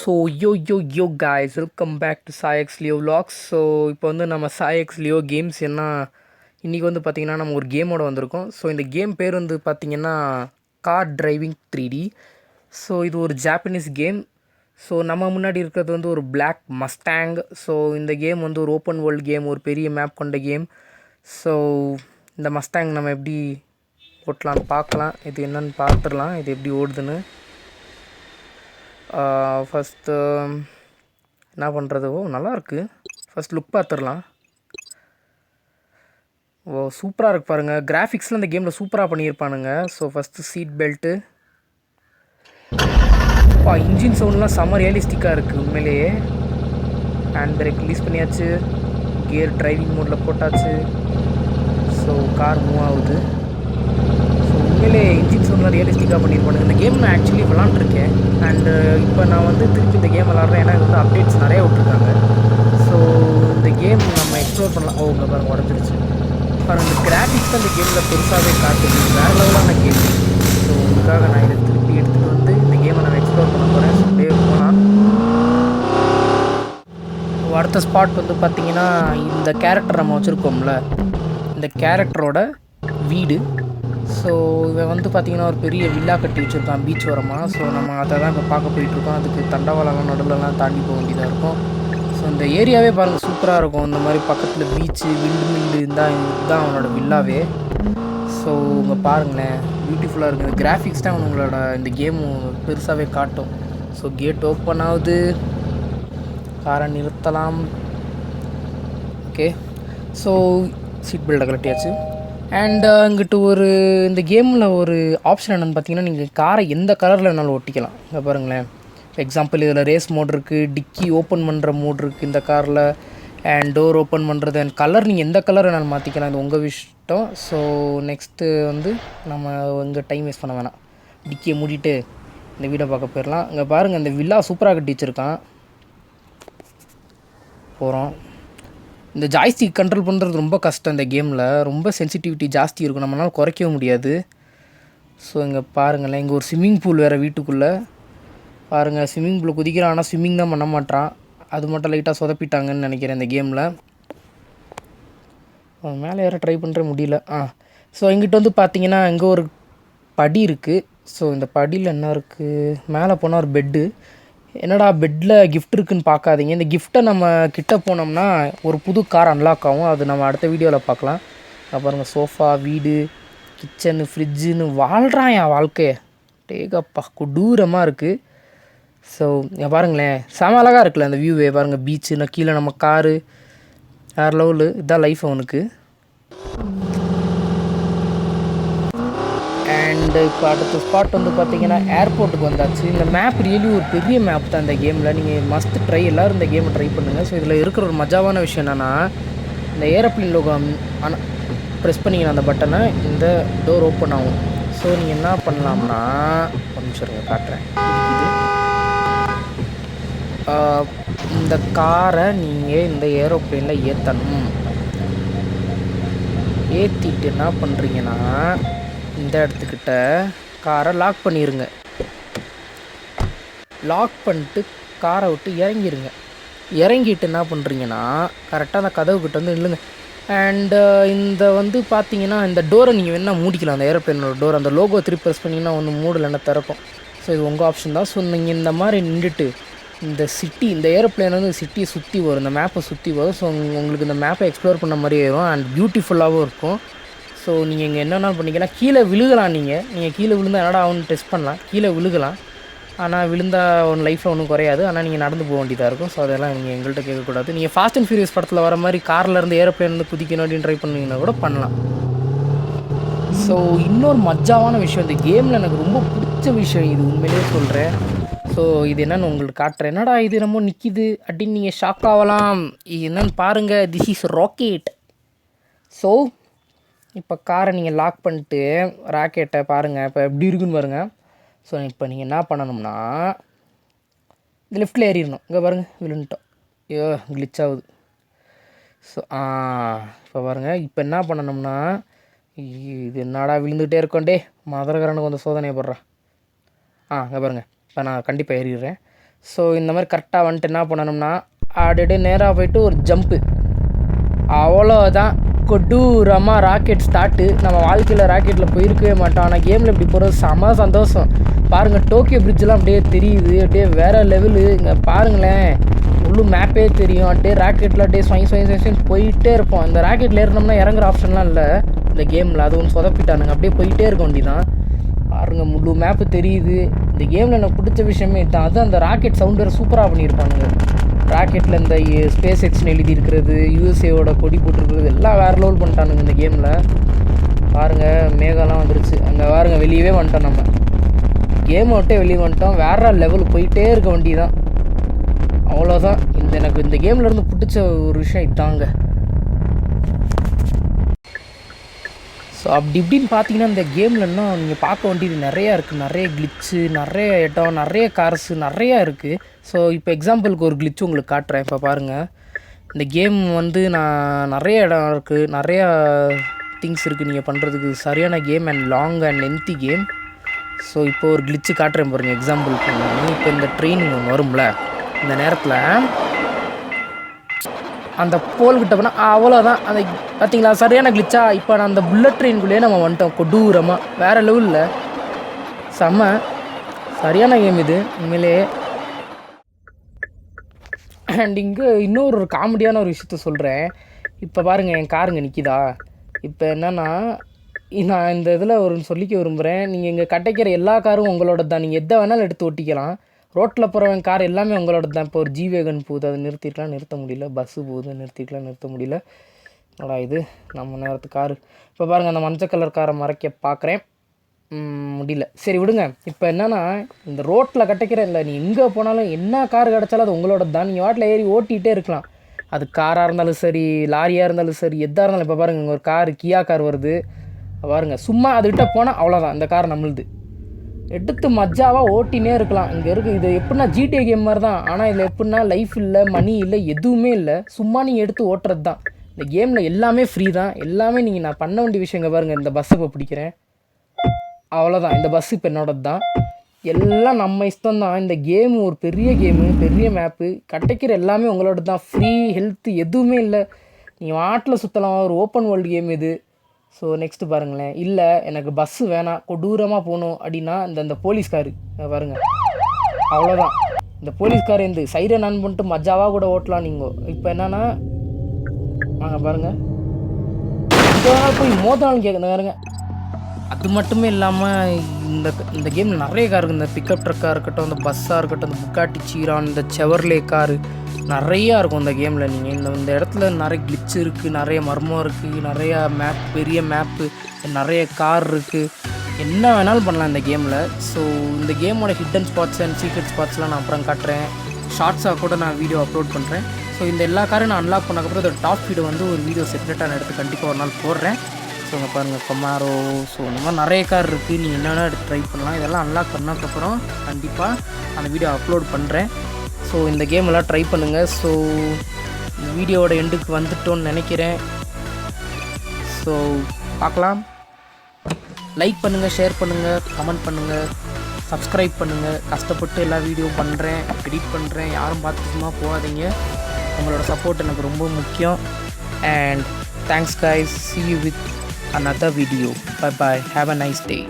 So yo guys, welcome back to சாயக்ஸ் Leo vlogs. So இப்போ வந்து நம்ம சாயக்ஸ் லியோ கேம்ஸ் என்ன இன்றைக்கி வந்து பார்த்திங்கன்னா நம்ம ஒரு கேமோட வந்திருக்கோம். ஸோ இந்த கேம் பேர் வந்து பார்த்திங்கன்னா கார் டிரைவிங் 3D. ஸோ இது ஒரு ஜாப்பனீஸ் கேம். ஸோ நம்ம முன்னாடி இருக்கிறது வந்து ஒரு பிளாக் மஸ்டாங். ஸோ இந்த கேம் வந்து ஒரு ஓப்பன் வேர்ல்டு கேம், ஒரு பெரிய மேப் கொண்ட கேம். ஸோ இந்த மஸ்டாங் நம்ம எப்படி ஓட்டலான்னு பார்க்கலாம். இது என்னென்னு பார்த்துடலாம், இது எப்படி ஓடுதுன்னு. ஃபஸ்ட்டு என்ன பண்ணுறது? நல்லாயிருக்கு. ஃபஸ்ட் லுக் பார்த்துடலாம். சூப்பராக இருக்கு பாருங்கள். கிராஃபிக்ஸில் இந்த கேமில் சூப்பராக பண்ணியிருப்பானுங்க. So first seat belt, engine சவுண்ட்லாம் செம்ம ரியலிஸ்டிக்காக இருக்குது உண்மையிலேயே. ஹேண்ட் பிரேக் ரிலீஸ் பண்ணியாச்சு, கியர் டிரைவிங் மோடில் போட்டாச்சு. ஸோ கார் மூவ் ஆகுது. ஸோ உண்மையிலே இன்ஜின் சவுண்ட்லாம் ரியலிஸ்டிக்காக பண்ணியிருப்பானுங்க. இந்த கேம் நான் ஆக்சுவலி விளாண்டுருக்கேன். அண்டு இப்போ நான் வந்து திருப்பி இந்த கேம் விளாட்றேன், ஏன்னா இது வந்து அப்டேட்ஸ் நிறைய விட்ருக்காங்க. ஸோ இந்த கேம் நம்ம எக்ஸ்ப்ளோர் பண்ணலாம். இங்கே பாருங்கள் உடஞ்சிருச்சு பாருங்கள். இந்த கிராஃபிக்ஸ் தான் இந்த கேமில் பெருசாகவே காட்டுது, வேறு லெவலான கேம். ஸோ உங்களுக்காக நான் இதை திருப்பி எடுத்துகிட்டு வந்து இந்த கேமை நான் எக்ஸ்ப்ளோர் பண்ண போகிறேன். ஸோ அப்படியே போகலாம். அடுத்த ஸ்பாட் வந்து பார்த்திங்கன்னா இந்த கேரக்டர் நம்ம வச்சுருக்கோம்ல, இந்த கேரக்டரோட வீடு. ஸோ இவன் வந்து பார்த்திங்கன்னா ஒரு பெரிய வில்லா கட்டி வச்சுருக்கான் பீச் ஓரமாக. ஸோ நம்ம அதை தான் இப்போ பார்க்க போயிட்டுருக்கோம். அதுக்கு தண்டவாளம்லாம் நடுவில்லாம் தாண்டி போக வேண்டியதாக இருக்கும். ஸோ இந்த ஏரியாவே பாருங்கள் சூப்பராக இருக்கும். இந்த மாதிரி பக்கத்தில் பீச்சு, விண்டு மில்லு இதுதான் அவனோட வில்லாவே. ஸோ இங்கே பாருங்களேன், பியூட்டிஃபுல்லாக இருக்குது. இந்த கிராஃபிக்ஸ் தான் உங்களோட இந்த கேமு பெருசாகவே காட்டும். ஸோ கேட் ஓப்பன் ஆகுது, காரை நிறுத்தலாம். ஓகே, ஸோ சீட் பெல்ட்டை கழட்டியாச்சு. அண்ட் இங்கிட்டு ஒரு இந்த கேமில் ஒரு ஆப்ஷன் என்னென்னு பார்த்தீங்கன்னா, நீங்கள் காரை எந்த கலரில் வேணாலும் ஒட்டிக்கலாம். இங்கே பாருங்களேன், எக்ஸாம்பிள் இதில் ரேஸ் மோட் இருக்குது, டிக்கி ஓப்பன் பண்ணுற மோட் இருக்குது இந்த காரில், அண்ட் டோர் ஓப்பன் பண்ணுறது அண்ட் கலர் நீங்கள் எந்த கலர் வேணாலும் மாற்றிக்கலாம். இது உங்கள் இஷ்டம். ஸோ நெக்ஸ்ட்டு வந்து நம்ம இங்கே டைம் வேஸ்ட் பண்ண வேணாம், டிக்கியை மூடிட்டு இந்த வீடை பார்க்க போயிடலாம். இங்கே பாருங்கள், இந்த வில்லா சூப்பராக கட்டி வச்சுருக்கான். போகிறோம். இந்த ஜாய்ஸ்டிக் கண்ட்ரோல் பண்ணுறது ரொம்ப கஷ்டம். இந்த கேமில் ரொம்ப சென்சிட்டிவிட்டி ஜாஸ்தி இருக்கும், நம்மளால் குறைக்கவும் முடியாது. ஸோ இங்கே பாருங்களேன், இங்கே ஒரு ஸ்விம்மிங் பூல் வேறு வீட்டுக்குள்ளே பாருங்கள். ஸ்விம்மிங் பூலில் குதிக்கிறான், ஆனால் ஸ்விம்மிங் தான் பண்ண மாட்டான். அது மட்டும் லைட்டாக சொதப்பிட்டாங்கன்னு நினைக்கிறேன் இந்த கேமில். மேலே ஏற ட்ரை பண்ணுற முடியல. ஸோ இங்கிட்ட வந்து பார்த்தீங்கன்னா இங்கே ஒரு படி இருக்குது. ஸோ இந்த படியில் என்ன இருக்குது? மேலே போனால் ஒரு பெட்டு. என்னடா பெட்டில் கிஃப்ட் இருக்குதுன்னு பார்க்காதீங்க. இந்த கிஃப்ட்டை நம்ம கிட்டே போனோம்னா ஒரு புது கார் அன்லாக் ஆகும். அது நம்ம அடுத்த வீடியோவில் பார்க்கலாம். அப்புறம் சோஃபா, வீடு, கிச்சனு, ஃப்ரிட்ஜுன்னு வாழ்கிறான் என் வாழ்க்கையை. டேகப்பா கொடூரமாக இருக்குது. ஸோ இங்கே பாருங்களேன், செம அழகாக இருக்குல்ல அந்த வியூவே. பாருங்கள், பீச்சுன்னா கீழே நம்ம காரு, வேறு லெவலு. இதுதான் லைஃப் அவனுக்கு. அண்டு இப்போ அடுத்த ஸ்பாட் வந்து பார்த்திங்கன்னா ஏர்போர்ட்டுக்கு வந்தாச்சு. இந்த மேப் ரியலி ஒரு பெரிய மேப் தான் இந்த கேமில். நீங்கள் மஸ்ட் ட்ரை, எல்லோரும் இந்த கேமை ட்ரை பண்ணுங்கள். ஸோ இதில் இருக்கிற ஒரு மஜாவான விஷயம் என்னென்னா, இந்த ஏரோப்ளேன் லோகோ ப்ரெஸ் பண்ணிங்கன்னா அந்த பட்டனை, இந்த டோர் ஓப்பன் ஆகும். ஸோ நீங்கள் என்ன பண்ணலாம்னா, ஒரு நிமிஷம் இருங்க காட்டுறேன். இந்த காரை நீங்கள் இந்த ஏரோப்ளேனில் ஏற்றணும். ஏற்றிட்டு என்ன பண்ணுறீங்கன்னா, இந்த இடத்துக்கிட்ட காரை லாக் பண்ணிடுங்க. லாக் பண்ணிட்டு காரை விட்டு இறங்கிடுங்க. இறங்கிட்டு என்ன பண்ணுறீங்கன்னா, கரெக்டாக அந்த கதவுக்கிட்ட வந்து நில்லுங்க. அண்டு இந்த வந்து பார்த்தீங்கன்னா, இந்த டோரை நீங்கள் வேணால் மூடிக்கலாம். அந்த ஏரோப்ளேனோட டோர், அந்த லோகோ திருப்பி ப்ரெஸ் பண்ணிங்கன்னா ஒன்று மூடலைன்னா திறக்கும். ஸோ இது உங்கள் ஆப்ஷன் தான். ஸோ நீங்கள் இந்த மாதிரி நின்றுட்டு இந்த சிட்டி, இந்த ஏரோப்ளேன் வந்து சிட்டியை சுற்றி வரும், இந்த மேப்பை சுற்றி வரும். ஸோ உங்களுக்கு இந்த மேப்பை எக்ஸ்ப்ளோர் பண்ண மாதிரியே வரும் அண்ட் பியூட்டிஃபுல்லாகவும் இருக்கும். ஸோ நீங்கள் இங்கே என்னென்ன பண்ணிக்கலாம், கீழே விழுகலாம். நீங்கள் கீழே விழுந்தால் என்னடா அவனு டெஸ்ட் பண்ணலாம். கீழே விழுகலாம், ஆனால் விழுந்தால் ஒன்று லைஃப்பில் ஒன்றும் குறையாது. ஆனால் நீங்கள் நடந்து போக வேண்டியதாக இருக்கும். ஸோ அதெல்லாம் நீங்கள் எங்கள்கிட்ட கேட்கக்கூடாது. நீங்கள் ஃபாஸ்ட் அண்ட் ஃபியூரியஸ் படத்தில் வர மாதிரி கார்லேருந்து ஏரோப்ளேன் வந்து குதிக்கணும் அப்படின்னு ட்ரை பண்ணிங்கன்னா கூட பண்ணலாம். ஸோ இன்னொரு மஜாவான விஷயம் இந்த கேமில், எனக்கு ரொம்ப பிடிச்ச விஷயம் இது, உண்மையிலே சொல்கிறேன். ஸோ இது என்னென்னு உங்களுக்கு காட்டுறேன். என்னடா இது நம்ம நிற்கிது அப்படின்னு நீங்கள் ஷாக் ஆகலாம். இது என்னென்னு பாருங்கள். This is rocket. ஸோ இப்போ காரை நீங்கள் லாக் பண்ணிட்டு ராக்கெட்டை பாருங்கள் இப்போ எப்படி இருக்குன்னு பாருங்கள். ஸோ இப்போ நீங்கள் என்ன பண்ணணும்னா, இந்த லெஃப்ட்டில் ஏறிடணும். இங்கே பாருங்கள், விழுந்துட்டோம். ஐயோ கிளிச் ஆகுது. ஸோ இப்போ பாருங்கள், இப்போ என்ன பண்ணணும்னா, இது என்னடா விழுந்துகிட்டே இருக்கோண்டே, மதுரகரனுக்கு வந்து சோதனையை போடுறான். இங்கே பாருங்கள், இப்போ நான் கண்டிப்பாக ஏறிடுறேன். ஸோ இந்த மாதிரி கரெக்டாக வந்துட்டு என்ன பண்ணணும்னா அப்படியே நேராக போயிட்டு ஒரு ஜம்ப்பு, அவ்வளோதான். கொடூரமாக ராக்கெட் ஸ்டார்ட்டு. நம்ம வாழ்க்கையில் ராக்கெட்டில் போயிருக்கவே மாட்டோம், ஆனால் கேமில் இப்படி போகிறது செம சந்தோஷம். பாருங்கள், டோக்கியோ பிரிட்ஜெலாம் அப்படியே தெரியுது, அப்படியே வேறு லெவலு. இங்கே பாருங்களேன், முழு மேப்பே தெரியும். அப்படியே ராக்கெட்டில் அப்படியே ஸ்வைன் போயிட்டே இருப்போம். இந்த ராக்கெட்டில் ஏறினோம்னா இறங்குற ஆப்ஷன்லாம் இல்லை இந்த கேமில், அது ஒன்று சொதப்பிட்டானுங்க. அப்படியே போயிட்டே இருக்க வேண்டியதான். பாருங்கள், முழு மேப்பு தெரியுது. இந்த கேமில் எனக்கு பிடிச்ச விஷயமே இதுதான். அது அந்த ராக்கெட் சவுண்ட் வேறு சூப்பராக பண்ணியிருப்பானுங்க. ராக்கெட்டில் இந்த ஸ்பேஸ் எக்ஸ்னு எழுதி இருக்கிறது, யூஎஸ்ஏவோட கொடி போட்டிருக்கிறது எல்லாம் வேறு லெவல் பண்ணிட்டானுங்க இந்த கேமில். பாருங்கள், மேகம்லாம் வந்துருச்சு. அங்கே பாருங்கள், வெளியவே வந்துட்டோம். நம்ம கேமை விட்டே வெளியே வந்துட்டோம். வேறு லெவல் போயிட்டே இருக்க வேண்டியதான். அவ்வளோதான். எனக்கு இந்த கேம்லேருந்து பிடிச்ச ஒரு விஷயம் இதாங்க. ஸோ அப்படி இப்படின்னு பார்த்தீங்கன்னா இந்த கேமில் இன்னும் நீங்கள் பார்க்க வேண்டியது நிறையா இருக்குது. நிறைய கிளிச்சு, நிறைய இடம், நிறைய கார்ஸு நிறையா இருக்குது. ஸோ இப்போ எக்ஸாம்பிளுக்கு ஒரு கிளிச்சு உங்களுக்கு காட்டுறேன். இப்போ பாருங்கள், இந்த கேம் வந்து நான் நிறைய இடம் இருக்குது, நிறையா திங்ஸ் இருக்குது நீங்கள் பண்ணுறதுக்கு. சரியான game and long and lengthy game. So இப்போ ஒரு கிளிச்சு காட்டுறேன் பாருங்கள் எக்ஸாம்பிளுக்கு. இப்போ இந்த ட்ரெயினிங் ஒன்று வரும்ல, இந்த நேரத்தில் அந்த போல்கிட்ட போனால் அவ்வளோதான். அந்த பார்த்தீங்களா, சரியான கிளிச்சா. இப்போ நான் அந்த புல்லட் ட்ரெயின்குள்ளேயே நம்ம வந்துட்டோம் கொடூரமாக. வேறு லெவலில் செம்ம சரியான கேம் இது உண்மையிலே. அண்ட் இங்கே இன்னொரு காமெடியான ஒரு விஷயத்த சொல்கிறேன். இப்போ பாருங்கள், என் காருங்க நிற்கிதா. இப்போ என்னென்னா, நான் இந்த இதில் ஒரு சொல்லிக்க விரும்புகிறேன். நீங்கள் இங்கே கட்டைக்கிற எல்லா காரும் உங்களோட தான். நீங்கள் எதை வேணாலும் எடுத்து ஓட்டிக்கலாம். ரோட்டில் போகிறவன் கார் எல்லாமே உங்களோட தான். இப்போ ஒரு ஜி-வேகன் போகுது, அதை நிறுத்திக்கலாம், நிறுத்த முடியல. பஸ்ஸு போகுது, நிறுத்திக்கலாம், நிறுத்த முடியல. என்னடா இது நம்ம நேரத்து காரு. இப்போ பாருங்கள், அந்த மஞ்சள் கலர் காரை மறைக்க பார்க்குறேன், முடியல. சரி விடுங்க. இப்போ என்னென்னா, இந்த ரோட்டில் கட்டைக்கிற இல்லை, நீ எங்கே போனாலும் என்ன கார் கிடச்சாலும் அது உங்களோட தான். நீங்கள் வாட்டில் ஏறி ஓட்டிகிட்டே இருக்கலாம். அது காராக இருந்தாலும் சரி, லாரியாக இருந்தாலும் சரி, எதாக இருந்தாலும். இப்போ பாருங்கள், இங்கே ஒரு கார், கியா கார் வருது பாருங்கள். சும்மா அதுக்கிட்ட போனால் அவ்வளோதான், இந்த கார் நம்மளுது. எடுத்து மஜாவாக ஓட்டினே இருக்கலாம். இங்கே இருக்குது. இது எப்படின்னா ஜிடிஏ கேம் மாதிரி தான். ஆனால் இதில் எப்படின்னா லைஃப் இல்லை, மணி இல்லை, எதுவுமே இல்லை. சும்மா நீங்கள் எடுத்து ஓட்டுறது தான். இந்த கேமில் எல்லாமே ஃப்ரீ தான். எல்லாமே நீங்கள் நான் பண்ண வேண்டிய விஷயம். இங்கே பாருங்கள், இந்த பஸ்ஸை இப்போ பிடிக்கிறேன், அவ்வளோதான். இந்த பஸ்ஸு இப்போ என்னோடது தான். எல்லாம் நம்ம இஷ்டம் தான். இந்த கேமு ஒரு பெரிய கேமு, பெரிய மேப்பு. கட்டைக்கிற எல்லாமே உங்களோட தான். ஃப்ரீ, ஹெல்த்து எதுவுமே இல்லை. நீங்கள் வாட்டில் சுற்றலாம். ஒரு ஓப்பன் வேர்ல்டு கேம் இது. ஸோ நெக்ஸ்ட்டு பாருங்களேன். இல்லை எனக்கு பஸ்ஸு வேணாம், கொடூரமாக போகணும் அப்படின்னா இந்த போலீஸ்காரு பாருங்கள், அவ்வளோதான். இந்த போலீஸ்கார் இந்த சைரன் ஆன் பண்ணிட்டு மஜாவாக கூட ஓட்டலாம் நீங்கள். இப்போ என்னென்னா வாங்க பாருங்கள், இப்போ போய் மோதனாலும் கேட்குறது பாருங்க. அது மட்டுமே இல்லாமல் இந்த கேமில் நிறைய கார் இருக்குது. இந்த பிக்கப் ட்ரக்காக இருக்கட்டும், இந்த பஸ்ஸாக இருக்கட்டும், இந்த புக்காட்டி சீரான், இந்த செவர்லே காரு நிறையா இருக்கும் இந்த கேமில். நீங்கள் இந்த இடத்துல நிறைய கிளிச் இருக்குது, நிறைய மர்மம் இருக்குது, நிறையா மேப், பெரிய மேப்பு, நிறைய கார் இருக்குது. என்ன வேணாலும் பண்ணலாம் இந்த கேமில். ஸோ இந்த கேமோட ஹிட்டன் ஸ்பாட்ஸ் அண்ட் சீக்ரெட் ஸ்பாட்ஸ்லாம் நான் அப்புறம் காட்டுறேன். ஷார்ட்ஸாக கூட நான் வீடியோ அப்லோட் பண்ணுறேன். ஸோ இந்த எல்லா காரையும் நான் அன்லாக் பண்ணக்கப்புறம் இதோட டாப் வீடியோ வந்து ஒரு வீடியோ செப்பரேட்டாக நான் எடுத்து கண்டிப்பாக ஒரு நாள் போடுறேன். ஸோ இங்கே பாருங்கள், கமாரோ. ஸோ இந்த மாதிரி நிறைய கார் இருக்குது, நீங்கள் என்னென்ன எடுத்து ட்ரை பண்ணலாம். இதெல்லாம் அன்லாக் பண்ணதுக்கப்புறம் கண்டிப்பாக அந்த வீடியோ அப்லோட் பண்ணுறேன். ஸோ இந்த கேம் எல்லாம் ட்ரை பண்ணுங்கள். ஸோ இந்த வீடியோவோட எண்டுக்கு வந்துட்டோன்னு நினைக்கிறேன். ஸோ பார்க்கலாம். லைக் பண்ணுங்கள், ஷேர் பண்ணுங்கள், கமெண்ட் பண்ணுங்கள், சப்ஸ்கிரைப் பண்ணுங்கள். கஷ்டப்பட்டு எல்லா வீடியோ பண்ணுறேன், எடிட் பண்ணுறேன். யாரும் பார்த்து சும்மா போகாதீங்க. உங்களோட சப்போர்ட் எனக்கு ரொம்ப முக்கியம். And thanks guys. See you with another video. Bye bye. Have a nice day.